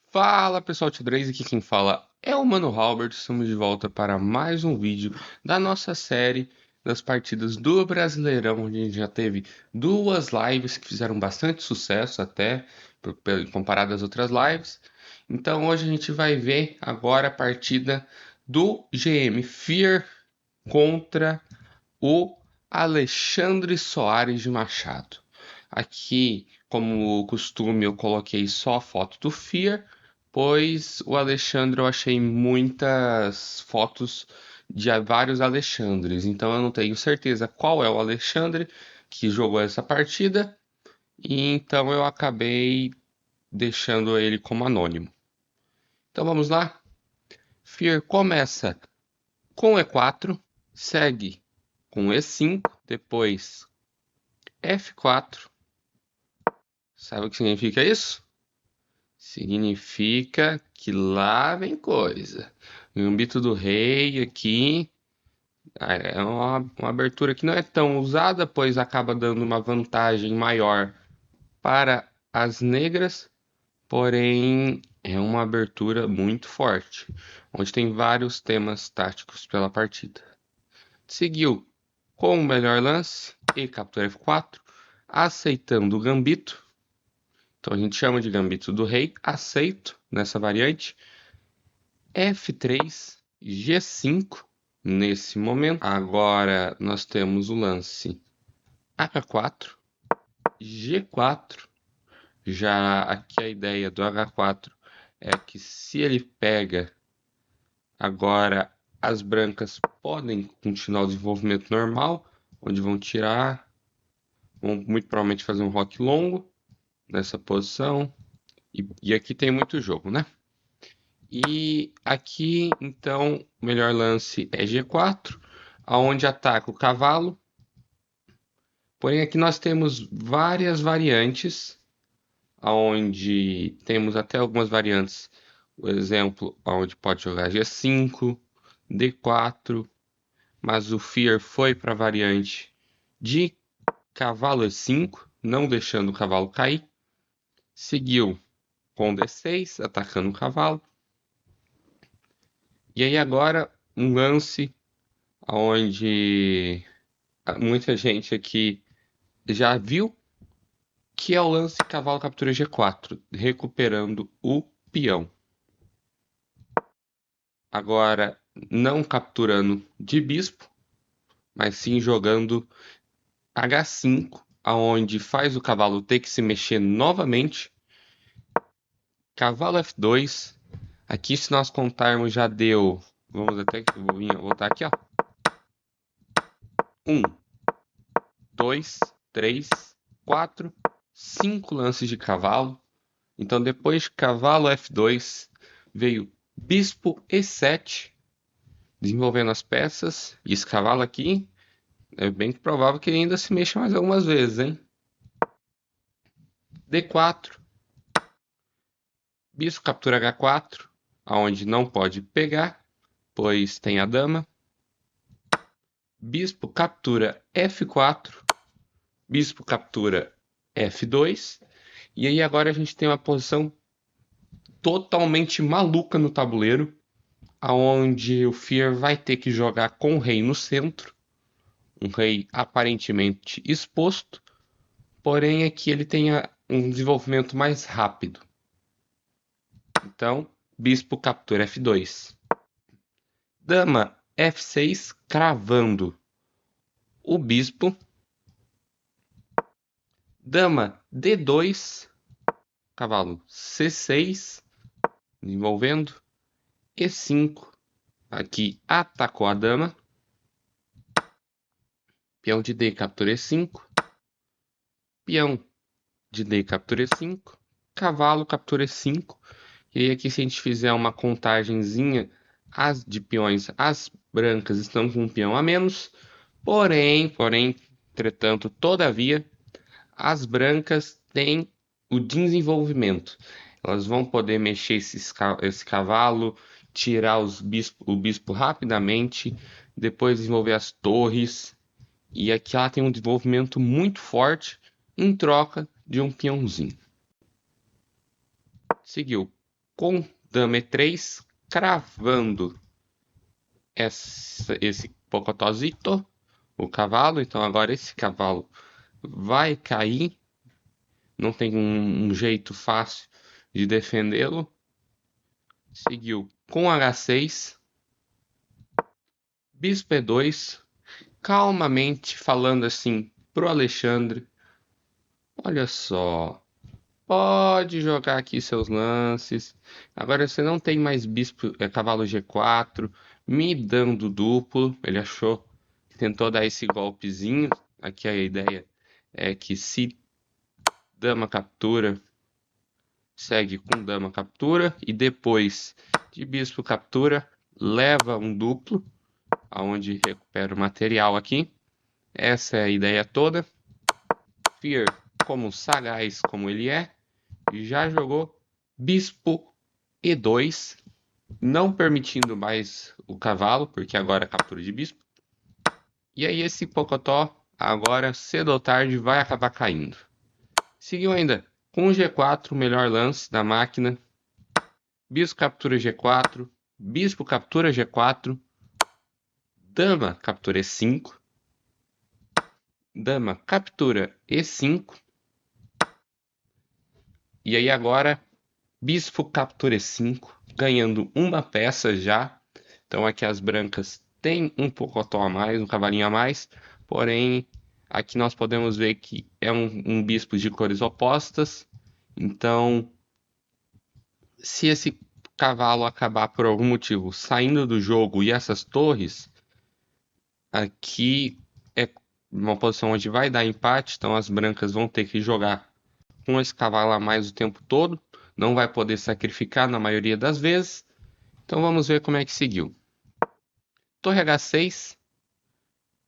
Fala pessoal, T3, aqui quem fala é o Mano Halbert. Estamos de volta para mais um vídeo da nossa série das partidas do Brasileirão, onde a gente já teve duas lives que fizeram bastante sucesso até, comparado às outras lives. Então hoje a gente vai ver agora a partida do GM Fear contra o Alexandre Soares de Machado. Aqui, como costume, eu coloquei só a foto do Fear, pois o Alexandre eu achei muitas fotos de vários Alexandres, então eu não tenho certeza qual é o Alexandre que jogou essa partida, e então eu acabei deixando ele como anônimo. Então vamos lá. Fear começa com E4, segue com E5, depois F4. Sabe o que significa isso? Significa que lá vem coisa. Gambito do rei aqui é uma abertura que não é tão usada, pois acaba dando uma vantagem maior para as negras, porém é uma abertura muito forte, onde tem vários temas táticos pela partida. Seguiu com o melhor lance e captura F4, aceitando o gambito. Então a gente chama de gambito do rei, aceito nessa variante. F3, G5 nesse momento. Agora nós temos o lance H4, G4. Já aqui a ideia do H4 é que se ele pega, agora as brancas podem continuar o desenvolvimento normal, onde vão tirar, vão muito provavelmente fazer um rock longo nessa posição. E aqui tem muito jogo, né? E aqui, então, o melhor lance é G4, aonde ataca o cavalo. Porém, aqui nós temos várias variantes, aonde temos até algumas variantes. O exemplo, onde pode jogar G5, D4, mas o Fear foi para a variante de cavalo E5, não deixando o cavalo cair. Seguiu com D6, atacando o cavalo. E aí agora um lance onde muita gente aqui já viu, que é o lance cavalo captura G4, recuperando o peão. Agora não capturando de bispo, mas sim jogando H5, aonde faz o cavalo ter que se mexer novamente. Cavalo F2. Aqui, se nós contarmos, já deu. Vamos até que vou voltar aqui, ó. 1, 2, 3, 4, 5 lances de cavalo. Então, depois de cavalo F2, veio bispo E7, desenvolvendo as peças. E esse cavalo aqui é bem provável que ele ainda se mexa mais algumas vezes, hein? D4, bispo captura H4, aonde não pode pegar, pois tem a dama. Bispo captura F4, bispo captura F2. E aí agora a gente tem uma posição totalmente maluca no tabuleiro, aonde o Fear vai ter que jogar com o rei no centro, um rei aparentemente exposto, porém aqui ele tem um desenvolvimento mais rápido. Então, bispo captura F2. Dama F6, cravando o bispo. Dama D2, cavalo C6, desenvolvendo. E5, aqui atacou a dama. Peão de D captura E5. Peão de D captura E5. Cavalo captura E5. E aí aqui se a gente fizer uma contagenzinha as de peões, as brancas estão com um peão a menos. Porém, entretanto, todavia, as brancas têm o desenvolvimento. Elas vão poder mexer esse cavalo, tirar o bispo rapidamente, depois desenvolver as torres. E aqui ela tem um desenvolvimento muito forte em troca de um peãozinho. Seguiu com dama E3, cravando esse pocotozito, o cavalo. Então agora esse cavalo vai cair. Não tem um jeito fácil de defendê-lo. Seguiu com H6, bispo E2, calmamente falando assim pro Alexandre: olha só, pode jogar aqui seus lances. Agora você não tem mais bispo, cavalo G4, me dando duplo. Ele achou que tentou dar esse golpezinho. Aqui a ideia é que se dama captura, segue com dama captura e depois de bispo captura, leva um duplo, aonde recupera o material aqui. Essa é a ideia toda. Fear, como sagaz como ele é, já jogou bispo E2, não permitindo mais o cavalo, porque agora é captura de bispo. E aí esse pocotó, agora cedo ou tarde, vai acabar caindo. Seguiu ainda com o G4, o melhor lance da máquina. Bispo captura G4, bispo captura G4, dama captura E5, dama captura E5. E aí agora, bispo captura E5, ganhando uma peça já. Então aqui as brancas têm um pocotó a mais, um cavalinho a mais. Porém, aqui nós podemos ver que é um bispo de cores opostas. Então, se esse cavalo acabar por algum motivo saindo do jogo e essas torres, aqui é uma posição onde vai dar empate. Então as brancas vão ter que jogar com esse cavalo a mais o tempo todo. Não vai poder sacrificar na maioria das vezes. Então vamos ver como é que seguiu. Torre H6.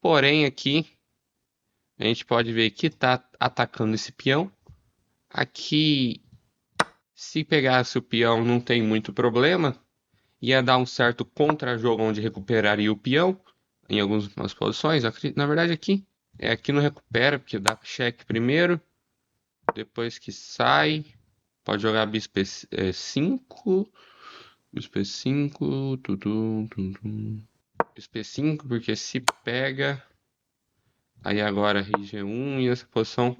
Porém aqui a gente pode ver que está atacando esse peão. Aqui, se pegasse o peão, não tem muito problema. Ia dar um certo contra-jogo onde recuperaria o peão em algumas posições. Na verdade aqui não recupera, porque dá cheque primeiro. Depois que sai, pode jogar bispo E5. Bispo E5. Bispo E5, porque se pega. Aí agora rei G1 e essa posição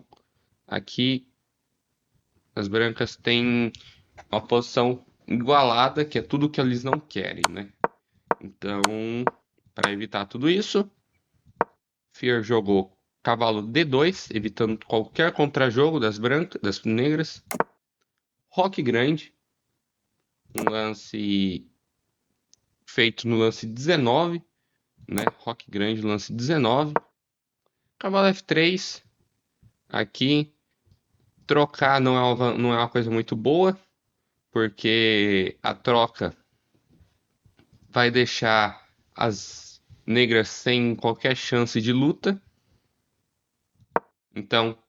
aqui. As brancas têm uma posição igualada, que é tudo que eles não querem, né? Então, para evitar tudo isso, Fear jogou cavalo D2, evitando qualquer contrajogo das brancas, das negras. Roque grande, um lance feito no lance 19, né? Roque grande, lance 19. Cavalo F3, aqui trocar não é uma coisa muito boa, porque a troca vai deixar as negras sem qualquer chance de luta. Então,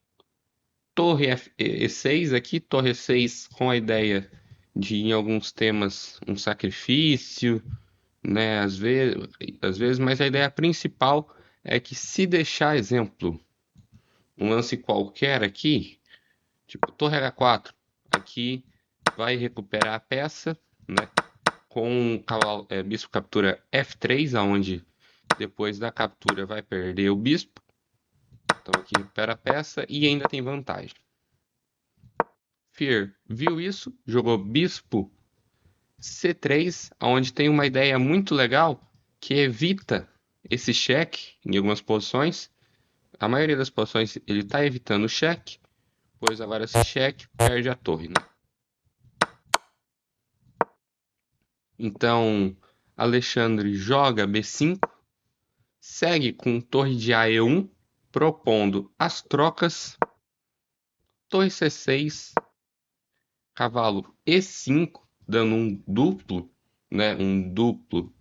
torre E6 aqui, torre E6 com a ideia de, em alguns temas, um sacrifício, né? Às vezes, mas a ideia principal é que se deixar exemplo, um lance qualquer aqui, tipo torre H4, aqui vai recuperar a peça, né? Com o cavalo, bispo captura F3, aonde depois da captura vai perder o bispo. Então aqui recupera a peça e ainda tem vantagem. Fear viu isso, jogou bispo C3, onde tem uma ideia muito legal que evita esse cheque em algumas posições. A maioria das posições ele está evitando o cheque, pois agora esse cheque perde a torre, né? Então Alexandre joga B5, segue com torre de A E1, propondo as trocas. Torre C6, cavalo E5, dando um duplo, né? Um duplo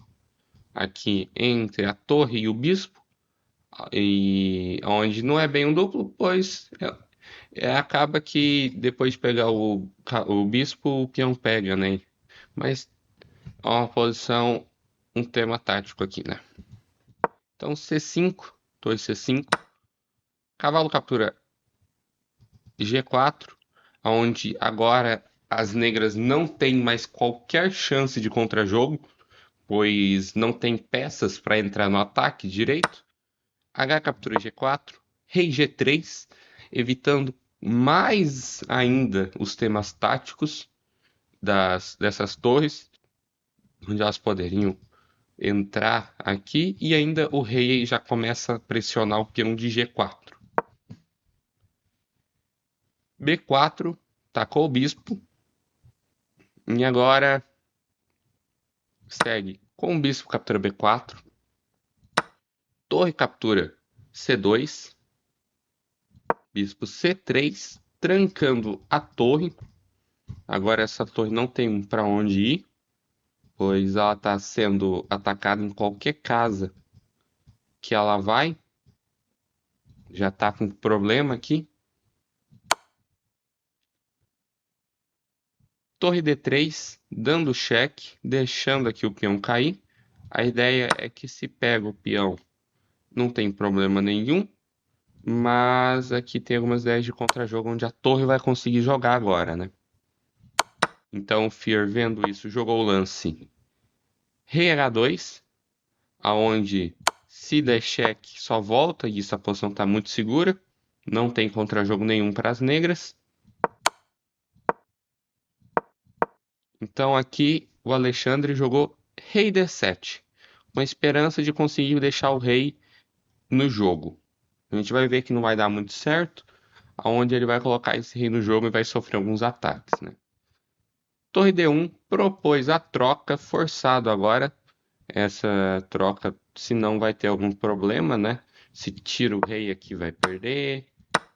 aqui entre a torre e o bispo, e onde não é bem um duplo, pois acaba que depois de pegar o bispo, o peão pega, né? Mas é uma posição, um tema tático aqui, né? Então C5, torre C5, cavalo captura G4, onde agora as negras não têm mais qualquer chance de contrajogo, pois não tem peças para entrar no ataque direito. H captura G4, rei G3, evitando mais ainda os temas táticos dessas torres, onde elas poderiam entrar aqui, e ainda o rei já começa a pressionar o peão de G4. B4, tacou o bispo, e agora segue com o bispo captura B4, torre captura C2, bispo C3, trancando a torre. Agora essa torre não tem para onde ir, pois ela está sendo atacada em qualquer casa que ela vai. Já está com problema aqui. Torre D3, dando cheque, deixando aqui o peão cair. A ideia é que se pega o peão, não tem problema nenhum. Mas aqui tem algumas ideias de contra-jogo onde a torre vai conseguir jogar agora, né? Então o Fear, vendo isso, jogou o lance Rei H2, aonde se der cheque só volta, e isso a posição está muito segura. Não tem contra-jogo nenhum para as negras. Então aqui o Alexandre jogou Rei D7, com a esperança de conseguir deixar o rei no jogo. A gente vai ver que não vai dar muito certo, aonde ele vai colocar esse rei no jogo e vai sofrer alguns ataques, né? Torre D1 propôs a troca, forçado agora. Essa troca, se não vai ter algum problema, né? Se tira o rei aqui, vai perder.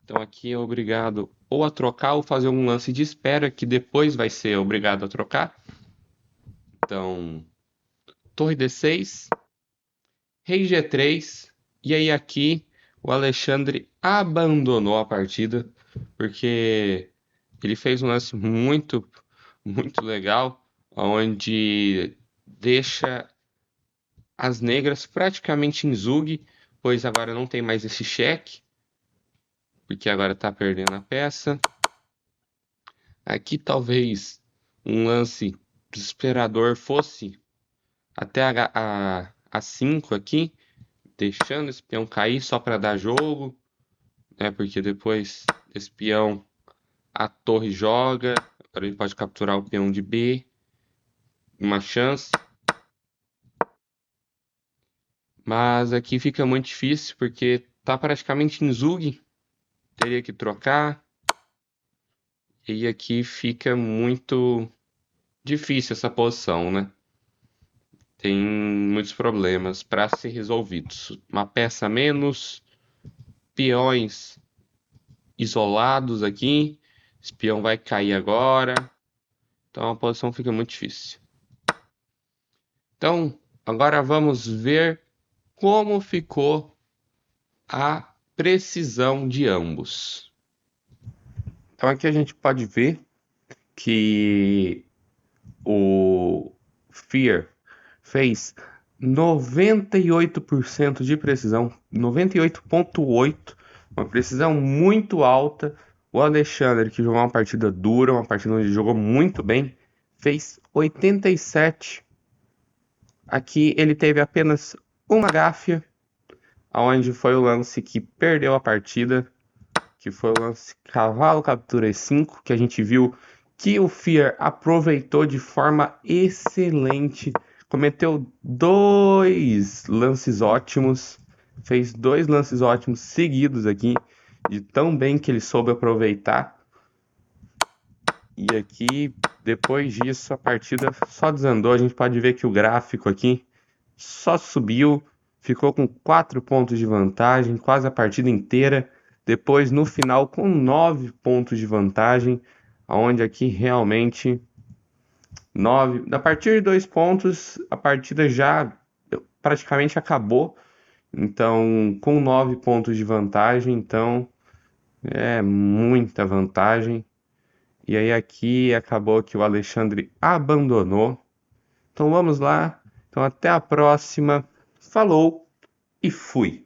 Então aqui é obrigado ou a trocar ou fazer um lance de espera, que depois vai ser obrigado a trocar. Então, torre D6, rei G3, e aí aqui o Alexandre abandonou a partida, porque ele fez um lance muito, muito legal, onde deixa as negras praticamente em zug, pois agora não tem mais esse cheque, porque agora tá perdendo a peça. Aqui talvez um lance desesperador fosse até a 5 aqui, deixando esse peão cair só para dar jogo, né? Porque depois esse peão a torre joga, agora ele pode capturar o peão de B, uma chance. Mas aqui fica muito difícil porque tá praticamente em zug, teria que trocar. E aqui fica muito difícil essa posição, né? Tem muitos problemas para ser resolvidos. Uma peça a menos, peões isolados aqui. Esse peão vai cair agora. Então a posição fica muito difícil. Então, agora vamos ver como ficou a precisão de ambos. Então aqui a gente pode ver que o Fear fez 98% de precisão, 98,8%, uma precisão muito alta. O Alexandre, que jogou uma partida dura, uma partida onde jogou muito bem, fez 87%. Aqui ele teve apenas uma gáfia, onde foi o lance que perdeu a partida, que foi o lance cavalo captura E5, que a gente viu que o Fear aproveitou de forma excelente, cometeu dois lances ótimos, fez dois lances ótimos seguidos aqui, de tão bem que ele soube aproveitar. E aqui, depois disso, a partida só desandou. A gente pode ver que o gráfico aqui só subiu, ficou com 4 pontos de vantagem, quase a partida inteira. Depois, no final, com 9 pontos de vantagem, onde aqui realmente 9. A partir de 2 pontos, a partida já praticamente acabou. Então, com 9 pontos de vantagem, então é muita vantagem. E aí aqui acabou que o Alexandre abandonou. Então vamos lá. Então até a próxima. Falou e fui.